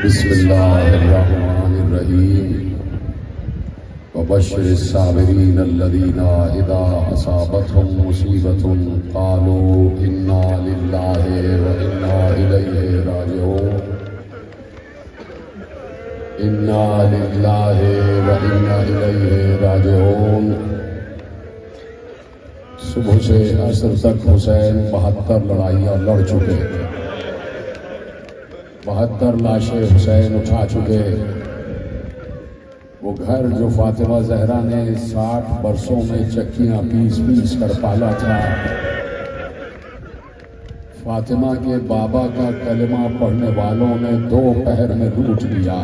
बिस्मिल्लाहिर्रहमानिर्रहीम वबश्शिरिस्साबिरीन अल्लज़ीना इज़ा असाबतहुम मुसीबतुन क़ालू इन्ना लिल्लाहि व इन्ना इलैहि राजिऊन। इन्ना लिल्लाहि व इन्ना इलैहि राजिऊन। सुबह से असर तक हुसैन 72 लड़ाइयाँ लड़ चुके, 72 लाशें हुसैन उठा चुके। वो घर जो फातिमा जहरा ने 60 बरसों में चक्कियां पीस पीस कर पाला था, फातिमा के बाबा का कलमा पढ़ने वालों ने 2 पहर में लूट लिया।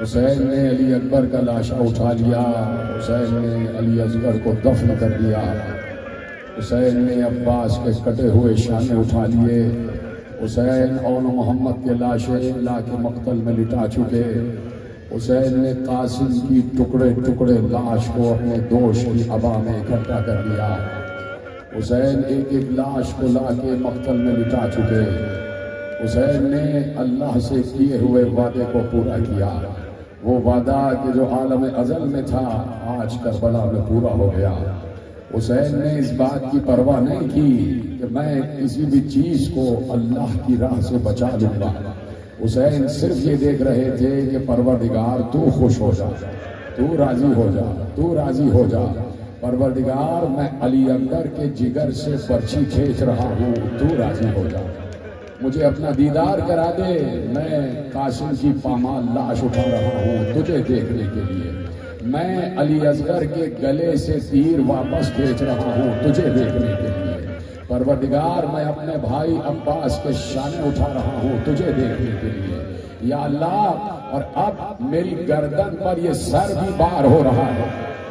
हुसैन ने अली अकबर का लाशा उठा लिया, हुसैन ने अली असगर को दफन कर दिया, हुसैन ने अब्बास के कटे हुए शाने उठा लिए, हुसैन और मोहम्मद के लाशें ला के मक्तल में लिटा चुके। हुसैन ने कासिम की टुकड़े टुकड़े लाश को अपने दोष की हवा में इकट्ठा कर लिया। हुसैन एक एक लाश को ला के मक्तल में लिटा चुके। हुसैन ने अल्लाह से किए हुए वादे को पूरा किया। वो वादा कि जो आलम अजल में था आज करबला में पूरा हो गया। हुसैन ने इस बात की परवाह नहीं की कि मैं किसी भी चीज को अल्लाह की राह से बचा लूंगा। हुसैन सिर्फ ये देख रहे थे कि परवरदिगार तू खुश हो जा, तू राजी हो जा, तू राजी हो जा। परवरदिगार मैं अली अकबर के जिगर से पर्ची खींच रहा हूँ, तू राजी हो जा। मुझे अपना दीदार करा दे, मैं कासिम की पामाल लाश उठा रहा हूँ तुझे देखने के लिए। मैं अली असगर के गले से तीर वापस खींच रहा हूँ तुझे देखने के लिए। परवरदिगार मैं अपने भाई अब्बास के शाने उठा रहा हूँ तुझे देखने के लिए। या अल्लाह, और अब मेरी गर्दन पर ये सर भी बार हो रहा है,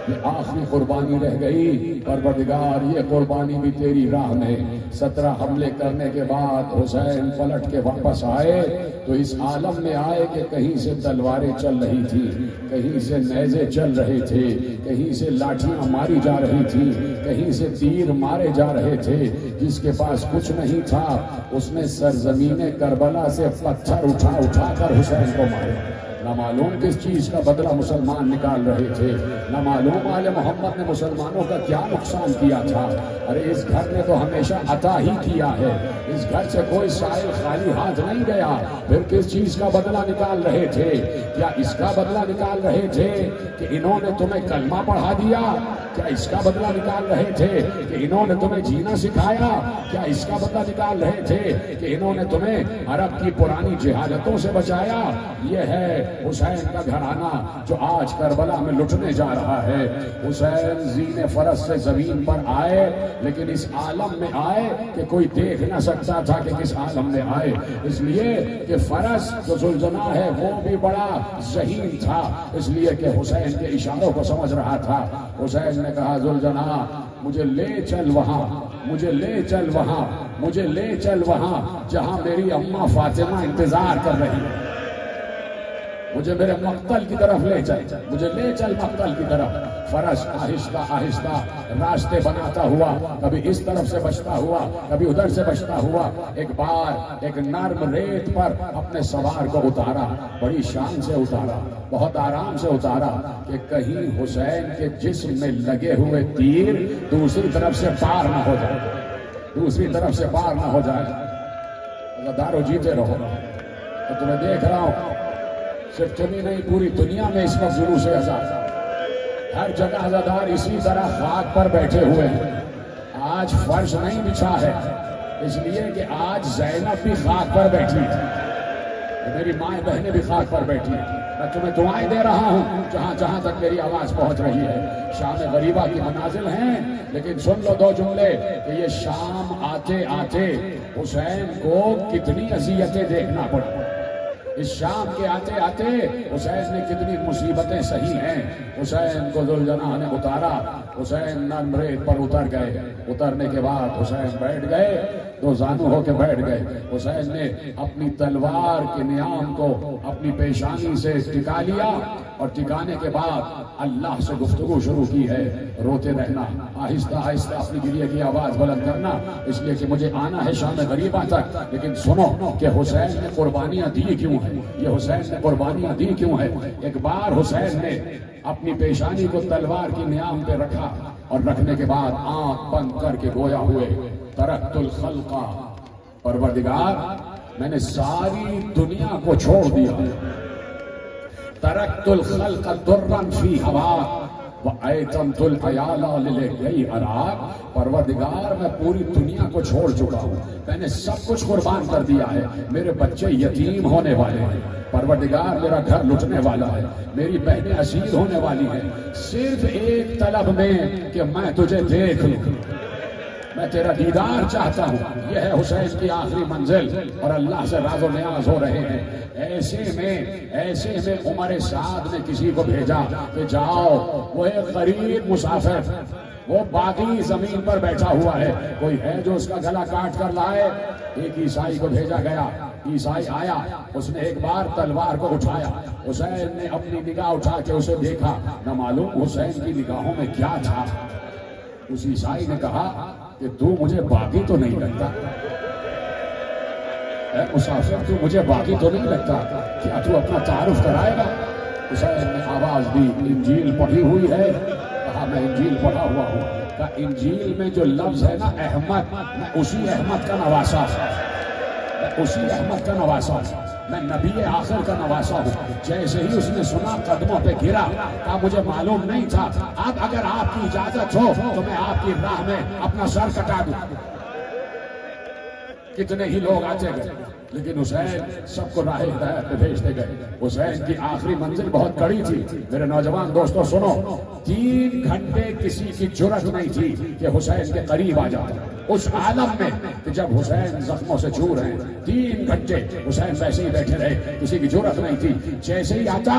ये आखिरी कुर्बानी रह गई। परवरदिगार ये कुर्बानी भी तेरी राह में। 17 हमले करने के बाद हुसैन पलट के वापस आए तो इस आलम में आए कि कहीं से तलवारें चल रही थी, कहीं से नेज़े चल रहे थे, कहीं से लाठियां मारी जा रही थी, कहीं से तीर मारे जा रहे थे। जिसके पास कुछ नहीं था उसने सरजमीने करबला से पत्थर उठा उठा कर हुसैन को मारा। न मालूम किस चीज का बदला मुसलमान निकाल रहे थे, न मालूम आले मोहम्मद ने मुसलमानों का क्या नुकसान किया था। अरे इस घर ने तो हमेशा अता ही किया है, इस घर से कोई साइल खाली हाथ नहीं गया। फिर किस चीज का बदला निकाल रहे थे? क्या इसका बदला निकाल रहे थे कि इन्होंने तुम्हें कलमा पढ़ा दिया? क्या इसका बदला निकाल रहे थे कि इन्होंने तुम्हें जीना सिखाया? क्या इसका बदला निकाल रहे थे कि इन्होंने तुम्हें अरब की पुरानी जिहालतों से बचाया? ये है हुसैन का घराना जो आज करबला में लुटने जा रहा है। हुसैन जीने फरस से जमीन पर आए, लेकिन इस आलम में आए कि कोई देख न सकता था कि किस आलम में आए, इसलिए कि फरस जो जुल्जना है वो भी बड़ा ज़हीन था, इसलिए कि हुसैन के इशारों को समझ रहा था। हुसैन ने कहा, जुल्जना मुझे ले चल वहां, मुझे ले चल वहां, मुझे ले चल वहां जहां मेरी अम्मा फातिमा इंतजार कर रही है। मुझे मेरे मक्तल की तरफ ले चल, मुझे ले चल मक्तल की तरफ। फरस आहिस्ता आहिस्ता रास्ते बनाता हुआ कभी इस तरफ से बचता हुआ, कभी उधर से बचता हुआ, एक बार एक नर्म रेत पर अपने सवार को उतारा, बड़ी शान से उतारा, बहुत आराम से उतारा कि कहीं हुसैन के जिस्म में लगे हुए तीर दूसरी तरफ से पार ना हो जाए, दूसरी तरफ से पार ना हो जाए। दारो जीते रहो। तो तुम्हें देख रहा हूं, सिर्फ तुम्ही नहीं पूरी दुनिया में इस वक्त जुलूस अज़ा, हर जगह अज़ादार इसी तरह खाक पर बैठे हुए हैं। आज फर्श नहीं बिछा है, इसलिए कि आज ज़ैनब भी खाक पर बैठी थी, मेरी माएँ बहनें भी खाक पर बैठी हैं। मैं तुम्हें दुआएं दे रहा हूं जहां जहां तक मेरी आवाज पहुंच रही है। शाम गरीबा की मनाजिल हैं, लेकिन सुन लो 2 जुमले कि ये शाम आते आते हुसैन को कितनी अज़ियतें देखना पड़ा। इस शाम के आते आते हुसैन ने कितनी मुसीबतें सही हैं। हुसैन को जुल्जना ने उतारा, हुसैन नर्म रेत पर उतर गए। उतरने के बाद हुसैन बैठ गए दो जानू होके बैठ गए। हुसैन ने अपनी तलवार के नियाम को अपनी पेशानी से टिका लिया और टिकाने के बाद अल्लाह से गुफ्तगू शुरू की है। रोते रहना, आहिस्ता आहिस्ता अपनी गिरिया की आवाज बुलंद करना, इसलिए कि मुझे आना है शाम गरीबा तक। लेकिन सुनो कि हुसैन ने कुर्बानियां दी क्यों है, ये हुसैन ने कुर्बानियां दी क्यों है। एक बार हुसैन ने अपनी पेशानी को तलवार की नियाम पे रखा और रखने के बाद आंख बंद करके गोया हुए, तरक्तुल खल्का, परवरदिगार मैंने सारी दुनिया को छोड़ दिया। तरक्तुल खल्का दुर्रन फी हवा व ऐतमतुल अयाला लिलगई अराक, परवरदिगार मैं पूरी दुनिया को छोड़ चुका हूँ, मैंने सब कुछ कुर्बान कर दिया है। मेरे बच्चे यतीम होने वाले हैं, परवरदिगार मेरा घर लुटने वाला है, मेरी बहनें असीर होने वाली हैं, सिर्फ एक तलब में कि मैं तुझे देख लूं, मैं तेरा दीदार चाहता हूँ। यह है हुसैन की आखिरी मंजिल और अल्लाह से राज़ो नियाज हो रहे हैं। ऐसे में उमर साद ने किसी को भेजा कि जाओ, वो एक गरीब मुसाफिर, वो बागी जमीन पर बैठा हुआ है, कोई है जो उसका गला काट कर लाए। एक ईसाई को भेजा गया, ईसाई आया, उसने एक बार तलवार को उठाया, हुसैन ने अपनी निगाह उठा के उसे देखा, न मालूम हुसैन की निगाहों में क्या था। उस ईसाई ने कहा कि तू मुझे बागी तो नहीं लगता, मुसाफिर तू मुझे बागी तो नहीं लगता, क्या तू अपना तारुफ कराएगा। हुसैन ने आवाज दी, इंजील पढ़ी हुई है। कहा मैं इंजील पढ़ा हुआ हूँ। कहा इंजील में जो लफ्ज है ना अहमद, मैं उसी अहमद का नवासा, मैं उसी अहमद का नवासा, मैं नबी आखिर का नवासा हूँ। जैसे ही उसने सुना कदमों पे गिरा, कहा मुझे मालूम नहीं था, अब अगर आपकी इजाजत हो तो मैं आपकी राह में अपना सर कटा दूं। कितने ही लोग आते गए, लेकिन हुसैन सबको राह हिदायत पे भेजते गए। हुसैन की आखिरी मंजिल बहुत कड़ी थी। मेरे नौजवान दोस्तों सुनो, 3 घंटे किसी की जुर्रत नहीं थी कि हुसैन के करीब आ जाता, उस आलम में कि जब हुसैन जख्मों से चूर हैं। 3 घंटे हुसैन वैसे ही बैठे रहे, किसी की जुर्रत नहीं थी। जैसे ही आता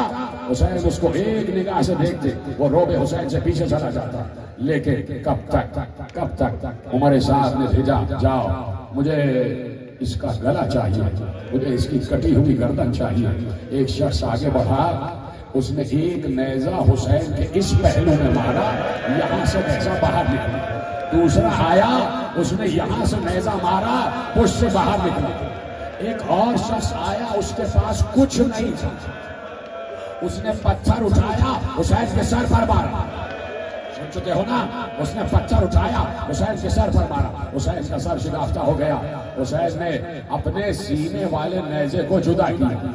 हुसैन उसको एक निगाह से देखते, वो रोबे हुसैन से पीछे चला जाता। लेकिन कब तक उमर साहब ने भेजा, जाओ मुझे इसका गला चाहिए, मुझे इसकी कटी हुई गर्दन चाहिए। एक शख्स आगे बढ़ा, उसने एक नेजा हुसैन के इस पहलू में मारा, यहां से नेजा बाहर निकला। दूसरा आया, उसने यहां से नेजा मारा, पुश से बाहर निकला। एक और शख्स आया, उसके पास कुछ नहीं था, उसने पत्थर उठाया, हुसैन के सर पर मारा। सुन चुके हो ना, उसने पत्थर उठाया, हुसैन के सर पर मारा, हुसैन का सर शिगाफ्ता हो गया। हुसैन ने अपने सीने वाले नेज़े को जुदा किया।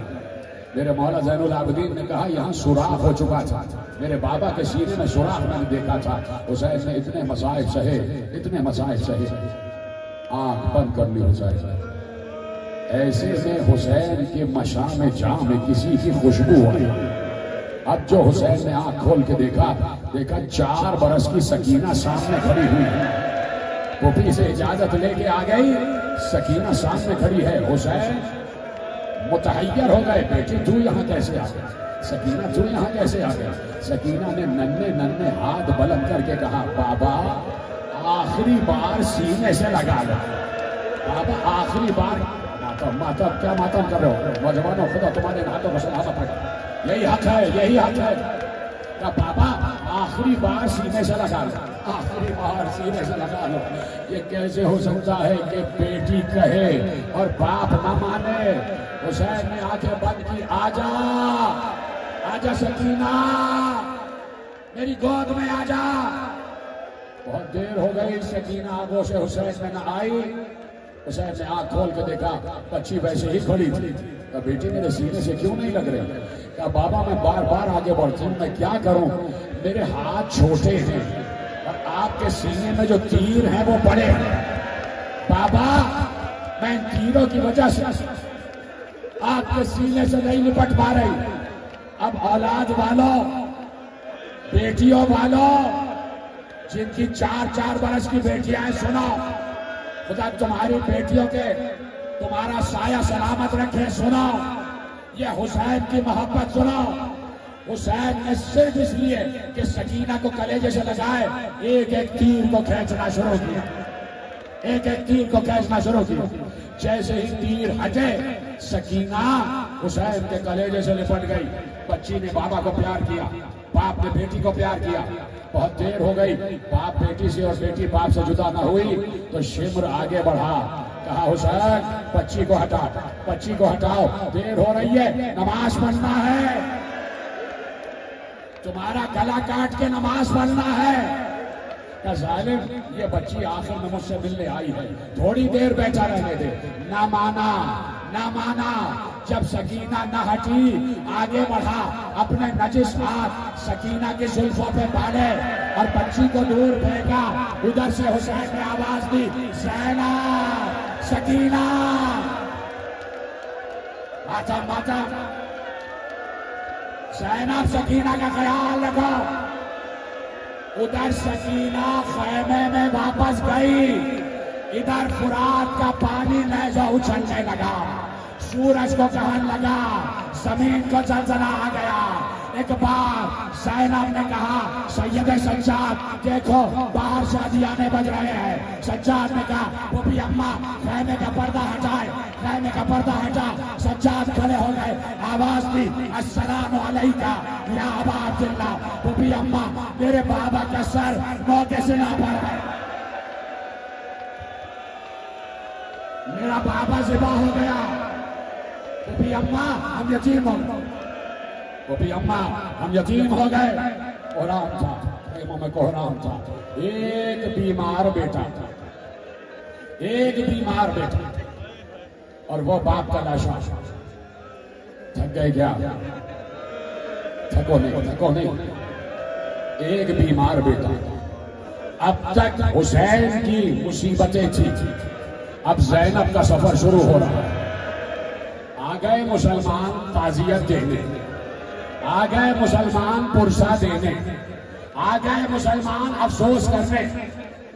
मेरे मौला ज़ैनुल आबिदीन ने कहा यहाँ सुराख हो चुका था, मेरे बाबा के सीने में सुराख मैंने देखा था। हुसैन ने इतने मसाइब सहे, इतने मसाइब सहे, आंख बंद कर ली हुसैन। ऐसे में हुसैन के मशाम जाम में किसी की खुशबू आई। अब जो हुसैन ने आंख खोल के देखा 4 बरस की सकीना सामने खड़ी हुई है। पुपी से इजाजत लेके आ गई, सकीना सामने खड़ी है। हुसैन मुतहय्यर हो गए, बेटी तू यहाँ कैसे आ गई, सकीना तू यहाँ कैसे आ गई। सकीना ने नन्हे हाथ बुलंद करके कहा, बाबा आखिरी बार सीने से लगा लो, बाबा आखिरी बार। मातम क्या मातम कर रहे हो नौजवानों, खुदा तुम्हारे हाथों को सलामत रखे, यही हक है, यही हक है। क्या बाबा आखिरी बार सीने से लगा लो, आखिरी बार सीने से लगा लो। ये कैसे हो सकता है कि बेटी कहे और बाप ना माने। हुसैन ने आंखें बंद की, आजा आजा सकीना, मेरी गोद में आजा। बहुत देर हो गई, सकीना आगों से हुसैन में न आई। हुसैन ने आंख खोल के देखा, बच्ची वैसे ही खड़ी थी। कहा बेटी मेरे सीने से क्यों नहीं लग रही। कहा बाबा मैं बार बार आगे बढ़ती हूँ, मैं क्या करूं, मेरे हाथ छोटे हैं और आपके सीने में जो तीर हैं वो बड़े हैं। बाबा मैं इन तीरों की वजह से आपके सीने से नहीं निपट पा रही। अब औलाद वालों, बेटियों वालों, जिनकी 4-4 बरस की बेटियां हैं, सुनो, खुदा तुम्हारी बेटियों के तुम्हारा साया सलामत रखे। सुनो, ये हुसैन की मोहब्बत सुनो। हुसैन ने सिर्फ इसलिए कि सकीना को कलेजे से लगाए, एक एक तीर को खींचना शुरू किया, एक एक तीर को खींचना शुरू किया। जैसे ही तीर हटे, सकीना हुसैन के कलेजे से लिपट गई। बच्ची ने बाबा को प्यार किया, बाप ने बेटी को प्यार किया। बहुत देर हो गई, बाप बेटी से और बेटी बाप से जुदा ना हुई, तो शिम्र आगे बढ़ा, कहा हुसैन बच्ची को हटा, बच्ची को हटाओ, देर हो रही है, नमाज पढ़ना है, तुम्हारा गला काट के नमाज पढ़ना है। जालिम, ये बच्ची आखिर में मुझसे मिलने आई है, थोड़ी देर बैठा रहने दे। ना माना, ना माना। जब सकीना न हटी, आगे बढ़ा, अपने नजिस हाथ सकीना की जुल्फों पे डाले और बच्ची को दूर फेंका। उधर से हुसैन ने आवाज दी, ज़ैनब, सकीना, मातम मातम, ज़ैनब सकीना का ख्याल रखो। उधर सकीना खैमे में वापस गई, इधर फुरात का पानी लहजा उछलने लगा, सूरज को कहने लगा, जमीन को जलजला आ गया। एक बार ज़ैनब ने कहा, सैयद सज्जाद देखो बाहर शादियाने बज रहे हैं। सज्जाद ने कहा, पुपी अम्मा खैमे का पर्दा हटाए, खैमे का पर्दा हटा। सज्जाद खड़े हो गए, आवाज दी, अस्सलाम अलैका या अबा अब्दुल्ला। पुपी अम्मा मेरे बाबा का सर मौके से ना पड़ा है, मेरा बाबा ज़िबा हो गया। पुपी अम्मा हम यतीम हो गए, पुपी अम्मा हम यतीम हो गए। कोहराम था, खेमों में कोहराम था। एक बीमार बेटा था, एक बीमार बेटा, और वो बाप का लाशा। थक गए क्या? थको नहीं, थको नहीं। एक बीमार बेटा। अब तक हुसैन की मुसीबतें थी, अब ज़ैनब का सफर शुरू हो रहा है। आ गए मुसलमान ताज़ियत देने, आ गए मुसलमान पुरसा देने, आ गए मुसलमान अफसोस करने।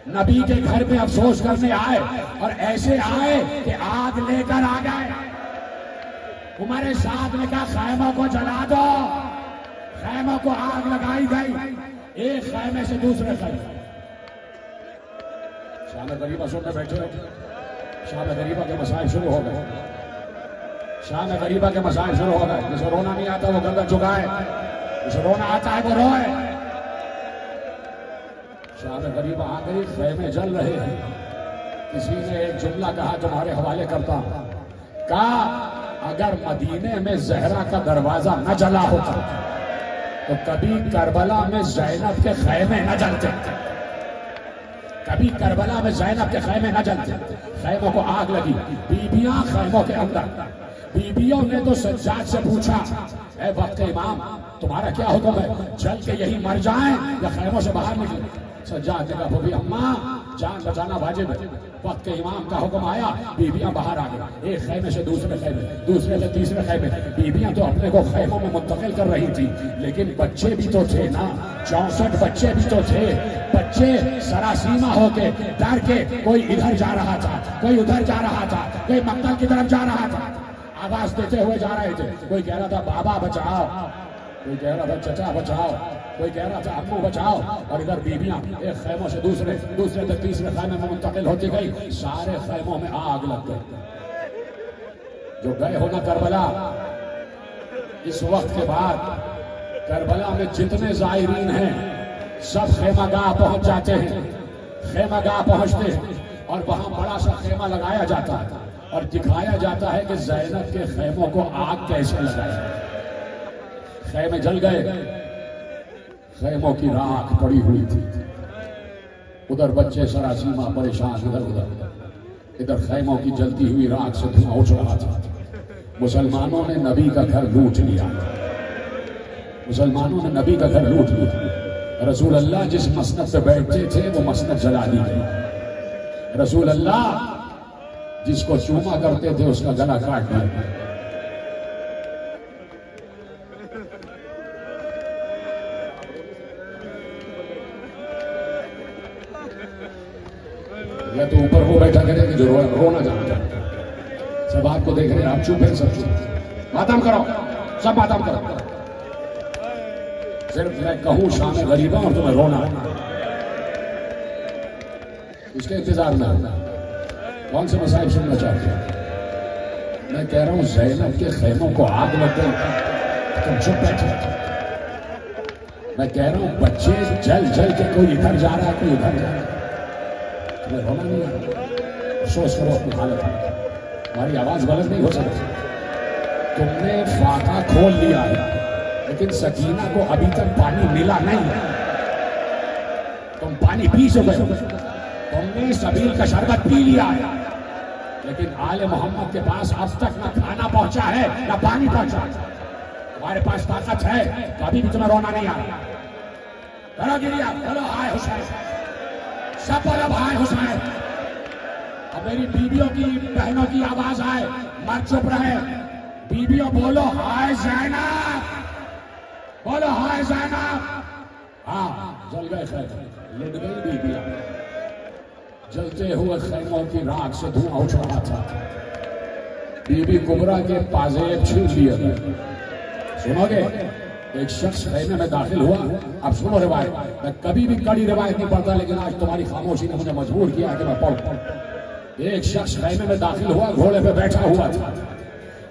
नबी के घर में अफसोस करने आए, और ऐसे आए कि आग लेकर आ गए। उमर साद ने कहा, खैमों को जला दो। खैमों को आग लगाई गई, एक खैमे से दूसरे खैमे। शाम गरीबा सुनने बैठे हो, शाम गरीबा के मसाइल शुरू हो गए, शाम गरीबा के मसाइल शुरू हो गए। जिसे रोना नहीं आता वो गर्दन झुकाए, जिसे रोना आता है वो रोए। शाम गरीबा आ गई, खैमे जल रहे हैं। किसी ने एक जुमला कहा, तुम्हारे हवाले करता हूं, कहा अगर मदीने में ज़हरा का दरवाजा न जला होता तो कभी करबला में ज़ैनब के खैमे न जलते, कभी करबला में ज़ैनब के खैमे न जलते। खैमों को आग लगी, बीबियां खैमों के अंदर। बीबियों ने तो सज्जाद से पूछा, ए वक्त इमाम तुम्हारा क्या हुक्म है, जल के यही मर जाएं या खैमों से बाहर निकले? सज्जाद ने कहा, भाभी अम्मा जान बचाना वाजिब है। वक्त के इमाम का हुक्म आया, बीबियां बाहर आ गई, एक खैमे से दूसरे खैमे, दूसरे से तीसरे खैमे। बीबियां तो अपने को खैमों में मुंतकिल कर रही थी, लेकिन बच्चे भी तो थे ना, 64 बच्चे भी तो थे। बच्चे सरासीमा होके डर के, कोई इधर जा रहा था, कोई उधर जा रहा था, कोई मक्तल की तरफ जा रहा था, आवाज देते हुए जा रहे थे। कोई कह रहा था बाबा बचाओ, कोई कह रहा था चचा बचाओ, कोई कह रहा था अम्मू बचाओ। और इधर बीबियां एक खैमों से दूसरे, दूसरे से तीसरे खैमे में मुंतकिल होती गई। सारे खैमों में आग लग गई। जो गए हो ना करबला, इस वक्त के बाद करबला में जितने जायरीन हैं सब खेमागाह पहुंच जाते हैं। खेमागाह पहुंचते हैं और वहां बड़ा सा खेमा लगाया जाता है और दिखाया जाता है कि ज़ैनब के खेमों को आग कैसे लगाई। खेमे जल गए, खेमों की राख पड़ी हुई थी। उधर बच्चे सरासीमा परेशान, इधर उधर, इधर खेमों की जलती हुई राख से धुआं उठ रहा था। मुसलमानों ने नबी का घर लूट लिया, मुसलमानों ने नबी का घर लूट लिया। रसूल अल्लाह जिस मसनद पे बैठते थे वो मसनद जला दी गई। रसूल अल्लाह जिसको चूमा करते थे उसका गला काट दिया। या तो ऊपर वो बैठा करे कि जो रोना जानता है। सब आपको देख रहे हैं, आप चुप हैं, सब चुप। मातम करो, सब मातम करो। सिर्फ मैं कहूं शाम गरीबा और तुम्हें रोना, इसके इंतजार में। कौन से मसाइल सुनना चाहते हैं? मैं कह रहा हूं ज़ैनब के खैमों को आग लग गई, तुम चुप बैठे। मैं कह रहा हूं बच्चे जल जल के कोई इधर जा रहा है, कोई उधर जा रहा है, तुम्हें रोना नहीं आ रहा? अफसोस करो अपनी हालत में, हमारी आवाज गलत नहीं हो सकती। तुमने फाका खोल लिया है, लेकिन सकीना को अभी तक पानी मिला नहीं है। तुम पानी पी चुके हो, तुमने सबील का शरबत पी लिया है, लेकिन आले मोहम्मद के पास अब तक न खाना पहुंचा है न पानी पहुंचा। तुम्हारे पास ताकत है तो अभी भी तुम्हें रोना नहीं आ रहा। करो गिरिया, बोलो हाय हुसैन, सब बोलो हाय हुसैन। अब मेरी बीबियों की बहनों की आवाज आए, मत चुप रहे। बीबियों बोलो हाय ज़ैनब, बोलो हाय ज़ैनब। हाँ, जल गए खैर, लुट गई बीबियां। जलते हुए खैमों की राख से धुआं उठ रहा था। बीबी कुबरा के पाजेब छीन लिए। सुनोगे? एक शख्स खैमे में दाखिल हुआ। अब सुनो रिवायत, मैं कभी भी कड़ी रिवायत नहीं पढ़ता, लेकिन आज तुम्हारी खामोशी ने मुझे मजबूर किया कि मैं पढ़ूं। एक शख्स खैमे में दाखिल हुआ, घोड़े पे बैठा हुआ था,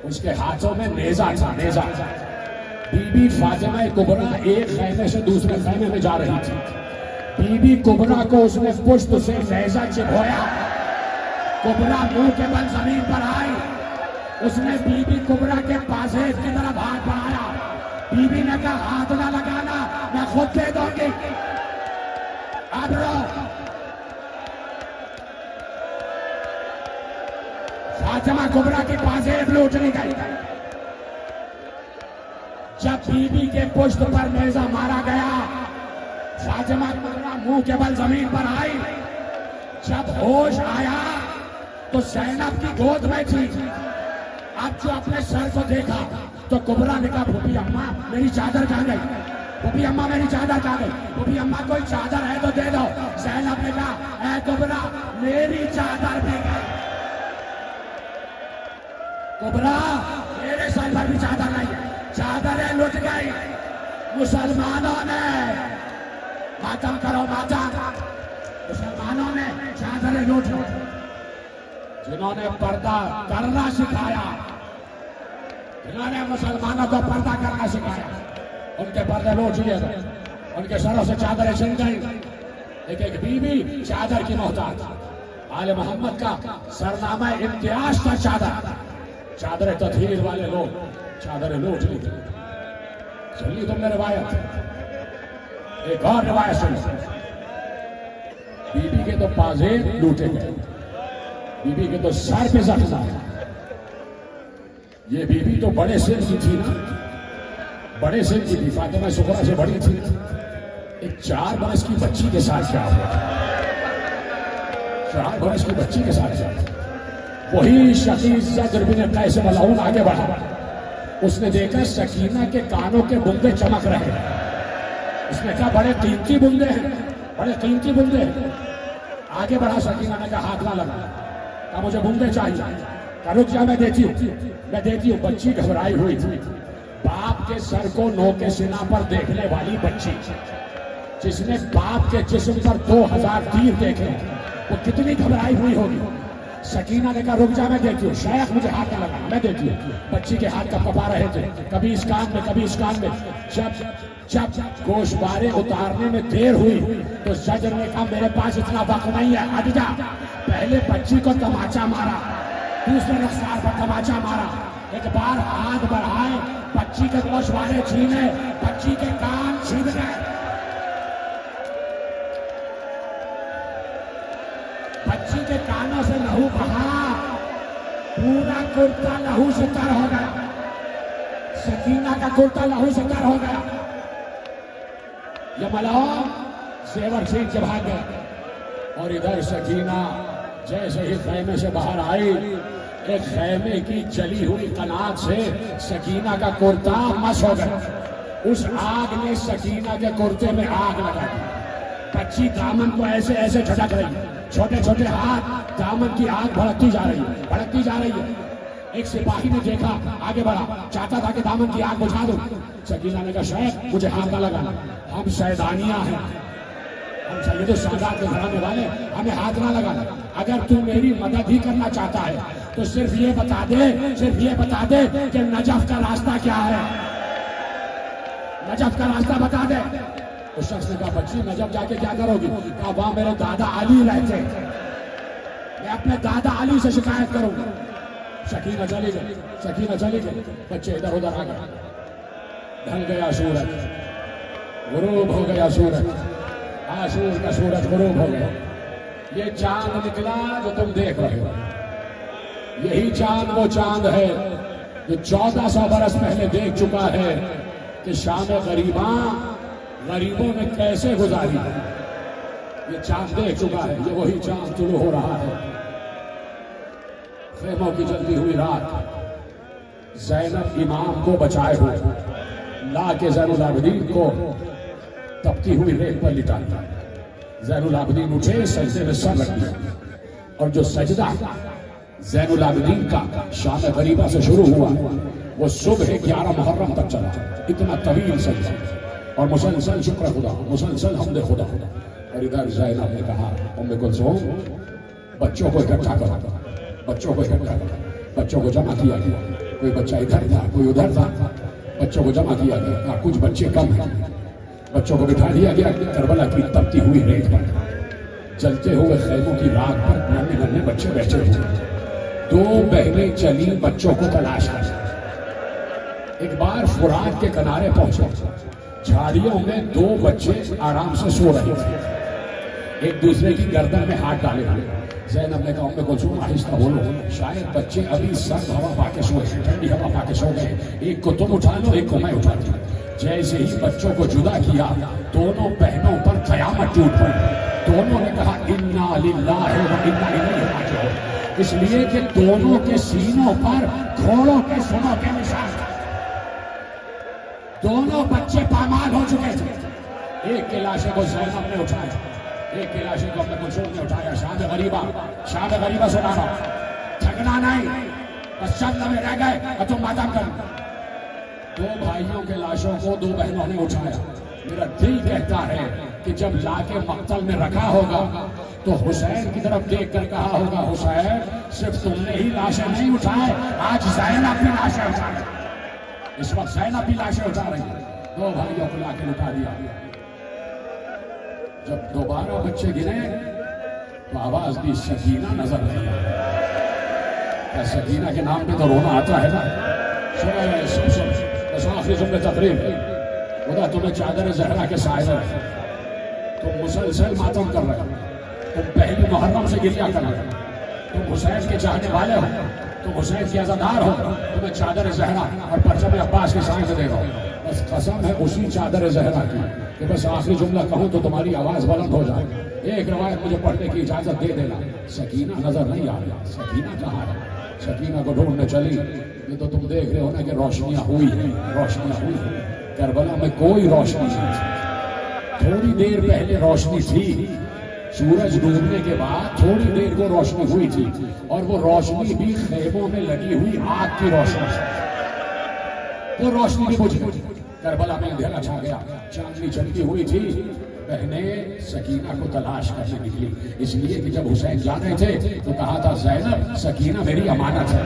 उसके हाथों में नेजा था, नेजा। बीबी फातिमा कुबरा एक खैमे से दूसरे खैमे में जा रही थी। बीबी कुबरा को उसने पुष्ट से नेजा चिढ़ाया। कुबरा मुंह के बल जमीन पर आई। उसने बीबी कुबरा के पाजेब की तरफ हाथ बढ़ाया। बीबी ने कहा हाथ ना लगाना, मैं खुद दे दूंगी। अब रो। फातिमा कुबरा की पाजेब लूटनी गई। जब बीबी के पुष्ट पर नेजा मारा गया, फातिमा कुबरा मुंह के बल जमीन पर आई। जब होश आया तो ज़ैनब की गोद में थी। अब जो अपने सर को देखा तो कुबरा ने कहा फूफी अम्मा मेरी चादर कहाँ गई? फूफी अम्मा मेरी चादर कहाँ गई? फूफी अम्मा कोई चादर है तो दे दो। ज़ैनब ने कहा ऐ कुबरा मेरी चादर भी गई। कुबरा मेरे सर पर भी चादर नहीं है, चादरें लुट गई। मुसलमानों ने मातम करो, मातम। मुसलमानों ने चादरें लूट ली। जिन्होंने पर्दा करना सिखाया, जिन्होंने मुसलमानों को पर्दा करना सिखाया, उनके पर्दे लूट लिए गए, उनके सरों से चादरें छिन गई। एक एक बीबी चादर की मोहताज। आले मोहम्मद का सरनामा इम्तियाज था चादर। चादरें तथहीर वाले लोग चादरें लूट ली। सुनी तुमने रिवायत? एक और रिवायत सुनो। बीबी के तो पाजेब लूटे गए, बीबी के तो सर पे जख्म आया। ये बीबी तो बड़े सिर की थी ना, बड़े सिर की थी, फातिमा सुगरा से बड़ी थी। एक 4 बरस की बच्ची के साथ क्या हुआ? 4 बरस की बच्ची के साथ क्या हुआ? वही शकीस ज़र बिन कैस मलऊन आगे बढ़ा। उसने देखा सकीना के कानों के बुंदे चमक रहे। उसने कहा बड़े कीमती बुंदे हैं, बड़े कीमती बुंदे हैं। आगे बढ़ा। सकीना ने कहा हाथ ना लगा, कहा मुझे बुंदे चाहिए। कहा रुक जा, मैं देती हूँ, मैं देती हूँ। बच्ची घबराई हुई थी। बाप के सर को नोके सिना पर देखने वाली बच्ची, जिसने बाप के जिस्म पर 2000 तीर देखे, वो कितनी घबराई हुई होगी। सकीना ने कहा रुक जा, मैं देती हूँ। शायद मुझे हाथ न लगा, मैं देती हूँ। बच्ची के हाथ कब कपा रहे थे, कभी इस कान में कभी इस कान में। जब जब गोशवारे उतारने में देर हुई तो जज ने कहा मेरे पास इतना वक्त नहीं है, हट जा। पहले बच्ची को तमाचा मारा, दूसरे रफ्तार पर तमाचा मारा। एक बार हाथ बढ़ाए, बच्ची के गोशवारे छीने, बच्ची के कान छीन गए। बच्ची के कानों से लहू बहा, पूरा कुर्ता लहू से तर हो गया। सकीना का कुर्ता लहू से तर हो गया। ये मलौम जेवर छीन के भाग गए। और इधर सकीना जैसे ही खैमे से बाहर आई, एक खैमे की जली हुई कनात से सकीना का कुर्ता मस हो गया। उस आग ने सकीना के कुर्ते में आग लगा दी। बच्ची दामन को ऐसे ऐसे झटक रही, छोटे छोटे हाथ, दामन की आग भड़कती जा रही है, भड़कती जा रही है। एक सिपाही ने देखा, आगे बढ़ा, चाहता था कि दामन की आग बुझा दूं। सकीना ने कहा शायद मुझे हाथ न लगाना, हम सैदानियां हैं, हम सैयद सादात के घराने वाले, हमें हाथ ना लगाना। अगर तू मेरी मदद ही करना चाहता है तो सिर्फ ये बता दे कि नजफ का रास्ता क्या है, नजफ का रास्ता बता दे। उस शख्स ने कहा बच्ची नजफ जाके क्या करोगी? कहा वहां मेरे दादा अली रहते, मैं अपने दादा अली से शिकायत करूंगा। सकीना चली गई, बच्चे इधर उधर आ गए, ढल गया सूरज, गुरूब हो गया सूरज, आशूर का सूरज गुरूब हो गया। ये चांद निकला जो तुम देख रहे हो, यही चांद वो चांद है जो 1400 बरस पहले देख चुका है कि शाम गरीबों ने कैसे गुजारी। ये चांद देख चुका है, ये वही चांद तुलू हो रहा है। खेमों की जलती हुई रात, ज़ैनब इमाम को बचाए हुए ला के ज़ैनुल आबिदीन को तपती हुई रेत पर लिटा दिया। ज़ैनुल आबिदीन उठे, सजदे में सर रख दिया, और जो सजदा ज़ैनुल आबिदीन का शाम गरीबा से शुरू हुआ वो सुबह 11 मुहर्रम तक चला। इतना तवील सजदा और मुसलसल शुक्र खुदा, मुसलसल हमदे खुदा। और इधर ज़ैनब ने कहा उम्मे कुलसूम बच्चों को इकट्ठा करो, बच्चों को जमा किया गया। कोई बच्चा इधर था, कोई उधर था, बच्चों को जमा किया गया। कुछ बच्चे कम हैं, बच्चों को बिठा दिया गया करबला की तपती हुई रेत पर। जलते हुए खेमों की रात पर नन्हे नन्हे बच्चे बैठे हुए। 2 बहनें चली बच्चों को तलाश कर। एक बार फुरात के किनारे पहुंचे, झाड़ियों में 2 बच्चे आराम से सो रहे थे, एक दूसरे की गर्दन में हाथ डाले हुए। ज़ैनब ने कहा उम्मे कुलसूम आहिस्ता बोलो, शायद बच्चे अभी सर्द हवा पाके सोए, ठंडी हवा पाके सो गए। एक को तुम उठा लो, एक को मैं उठा दूं। जैसे ही बच्चों को जुदा किया, दोनों बहनों पर कयामत टूट पड़ी। दोनों ने कहा इन्ना लिल्लाहि व इन्ना इलैहि राजिऊन, इसलिए कि दोनों के सीनों पर घोड़ों के सुनों के निशान। दोनों बच्चे पामाल हो चुके थे। एक के लाशे को ज़ैनब ने उठाया, एक के लाशे को उम्मे कुलसूम ने उठाया। शाम गरीबा सुनाना, थकना नहीं, बस चंद लम्हे रह गए और तुम मातम करो। 2 भाइयों के लाशों को 2 बहनों ने उठाया। मेरा दिल कहता है कि जब लाके मक्तल में रखा होगा तो हुसैन की तरफ देख कर कहा होगा हुसैन सिर्फ तुमने ही लाशें नहीं उठाए, आज ज़ैनब भी लाशें उठा रही। इस वक्त ज़ैनब भी लाशें उठा रही है। 2 भाइयों को लाके उठा दिया। जब दोबारा बच्चे गिरे तो आवाज दी सकीना नजर नहीं आई। सकीना के नाम पे तो रोना आता है ना। आखिरी जुमले तकरीर, खुदा तुम्हें चादर ज़हरा के साए में, तुम मुसलसल मातम कर रहे हो, तुम पहली मुहर्रम से गिरिया कर रहे हो, तुम हुसैन के चाहने वाले हो, तुम हुसैन के अज़ादार हो, तुम्हें चादर ज़हरा और परचम अब्बास के साए में दे रहा हूं। बस कसम है उसी चादर ज़हरा की कि बस आखिरी जुमला कहूं तो तुम्हारी आवाज बुलंद हो जाए। एक रवायत मुझे पढ़ने की इजाजत दे देना। सकीना नजर नहीं आ रही, सकीना कहाँ है? सकीना को ढूंढने चली। ये तो तुम देख रहे हो ना कि रोशनियां हुई है, रोशनियां हुई है। करबला में कोई रोशनी नहीं थी। थोड़ी देर पहले रोशनी थी, सूरज डूबने के बाद थोड़ी देर को रोशनी हुई थी, और वो रोशनी भी खेमों में लगी हुई आग की रोशनी, वो रोशनी भी बुझ गई। करबला में अंधेरा छा गया, चांदनी चमकी हुई थी। बहनें सकीना को तलाश करने निकली, इसलिए कि जब हुसैन जा रहे थे तो कहा था ज़ैनब सकीना मेरी अमानत है,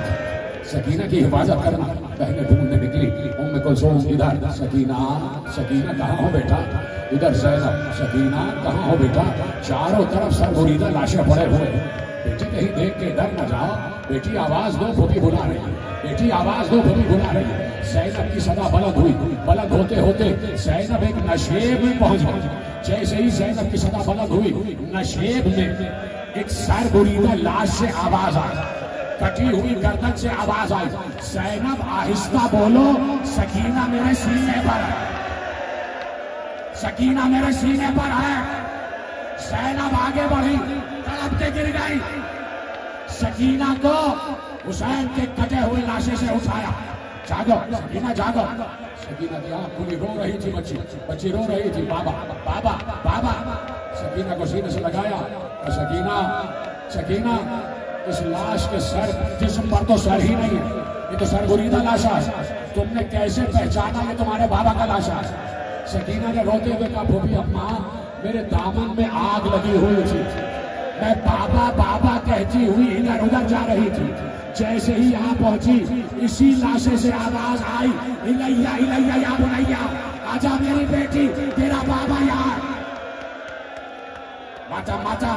सकीना की हिफाजत करना। बहनें ढूंढने निकली। उम्मे कुलसूम इधर, सकीना सकीना कहाँ हो बेटा? इधर ज़ैनब, सकीना कहाँ हो बेटा? चारों तरफ सरगुरीदा लाशें पड़े हुए। बेटी कहीं देख के डर न जाओ, बेटी आवाज दो, फूफी बुला रही है, बेटी आवाज दो, फूफी बुला रही है। ज़ैनब की सदा बुलंद हुई, बुलंद होते होते ज़ैनब एक नशेब में पहुंच गई। जैसे ही ज़ैनब की सदा बुलंद हुई, नशेब में एक सरगुरीदा लाश से आवाज आई, कटी हुई गर्दन से आवाज आई, ज़ैनब आहिस्ता बोलो, सकीना मेरे सीने पर है, सकीना मेरे सीने पर है। ज़ैनब आगे बढ़ी, तड़प के गिर गई। सकीना को हुसैन के कटे हुए लाशे से उठाया। जागो सकीना, जागो। सकीना की आंख खुली, रो रही थी बच्ची रो रही थी, बाबा बाबा बाबा। सकीना को सीने से लगाया और सकीना इस लाश के सर, जिस्म पर तो सर ही नहीं है, ये तो सरगुरीदा लाशा है, तुमने कैसे पहचाना ये तुम्हारे बाबा का लाशा है? सकीना ने रोते हुए कहा फूफी अम्मा मेरे दामन में आग लगी हुई थी, मैं बाबा बाबा बहती हुई इधर उधर जा रही थी। जैसे ही यहाँ पहुंची, इसी लाशे से आवाज आई, इलैया इलैया या बुनैया, आजा मेरी बेटी, तेरा बाबा यहाँ। माता माता,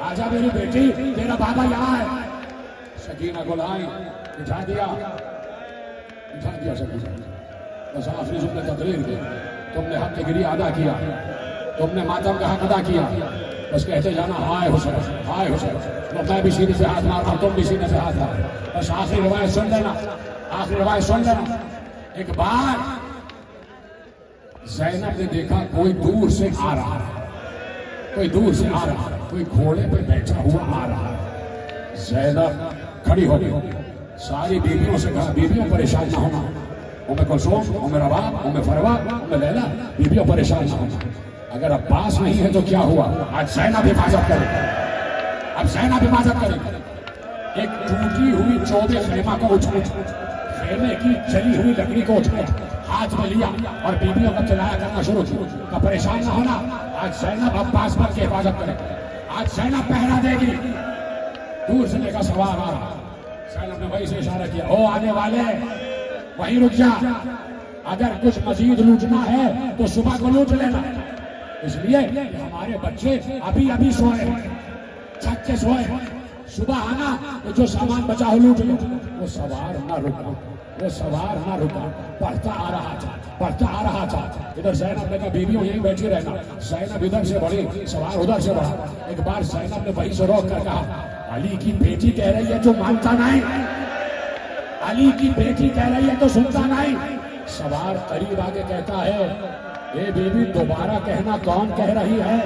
आजा मेरी बेटी, तेरा बाबा यहाँ है। सकीना को लाई, बिठा दिया सकीना। बस आखिरी जुमले तकरीर के, तुमने हक की गिरी अदा किया, तुमने मातम का हक अदा किया। बस कहते जाना, हाय हुसैन, हाय हुसैन। मैं भी सीने से हाथ मारता, तुम भी सीने से हाथ मार। बस आखिरी रिवायत सुन लेना, आखिरी रिवायत सुन लेना। एक बार ज़ैनब ने देखा कोई दूर से आ रहा है, कोई दूर से आ रहा है, कोई घोड़े पे बैठा हुआ आ रहा है। ज़ैनब खड़ी हो गई, सारी बीवियों से कहा, बीवियों परेशान ना होना, उम्मे कुलसूम, उम्मे रबाब, उम्मे फरवा, उम्मे लैला, बीवियों परेशान ना होना। अगर अब्बास नहीं है तो क्या हुआ, आज ज़ैनब हिफाजत करे, अब ज़ैनब हिफाजत करे। एक टूटी हुई चौबे खेमा को उठा, खेमे की जली हुई लकड़ी को उठाया, हाथ में लिया और बीवियों का चिल्लाया करना शुरू किया, परेशान ना होना, आज ज़ैनब अब्बास पर की हिफाजत करे, आज ज़ैनब पहरा देगी। दूर से देखा सवार आ रहा, ज़ैनब ने वहीं से इशारा किया, ओ आने वाले वहीं रुक जा, अगर कुछ मजीद लूटना है तो सुबह को लूट लेना, इसलिए हमारे बच्चे अभी अभी सोए, छत से सोए, सुबह आना तो जो सामान बचा हो लूट लो। वो सवार ना रुका, वो सवार ना रुका, बढ़ता आ रहा था, बढ़ता आ रहा था। इधर ज़ैनब ने कहा, बीवियों यहीं बैठी रहना। ज़ैनब इधर से बढ़ी, सवार उधर से बढ़ा। एक बार ज़ैनब ने वहीं से रोक कर कहा, अली की बेटी कह रही है जो मानता नहीं, अली की बेटी कह रही है तो सुनता नहीं। सवार करीब आगे कहता है, ये बीवी दोबारा कहना कौन कह रही है,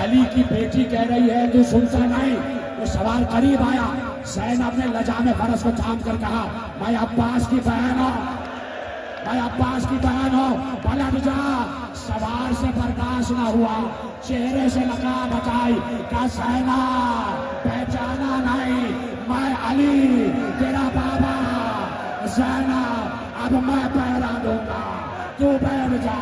अली की बेटी कह रही है तू सुनता नहीं। वो सवार करीब आया, ज़ैनब ने लजामे फरस को थाम कर कहा, मैं अब्बास की बहन हूं, मैं अब्बास की बहन हूं, पलट जा। सवार से बर्दाश्त न हुआ, चेहरे से नकाब हटाई, कहा ज़ैनब पहचाना नहीं, मैं अली तेरा बाबा। ज़ैनब अब मैं पहरा दूंगा, तू बैठ जा।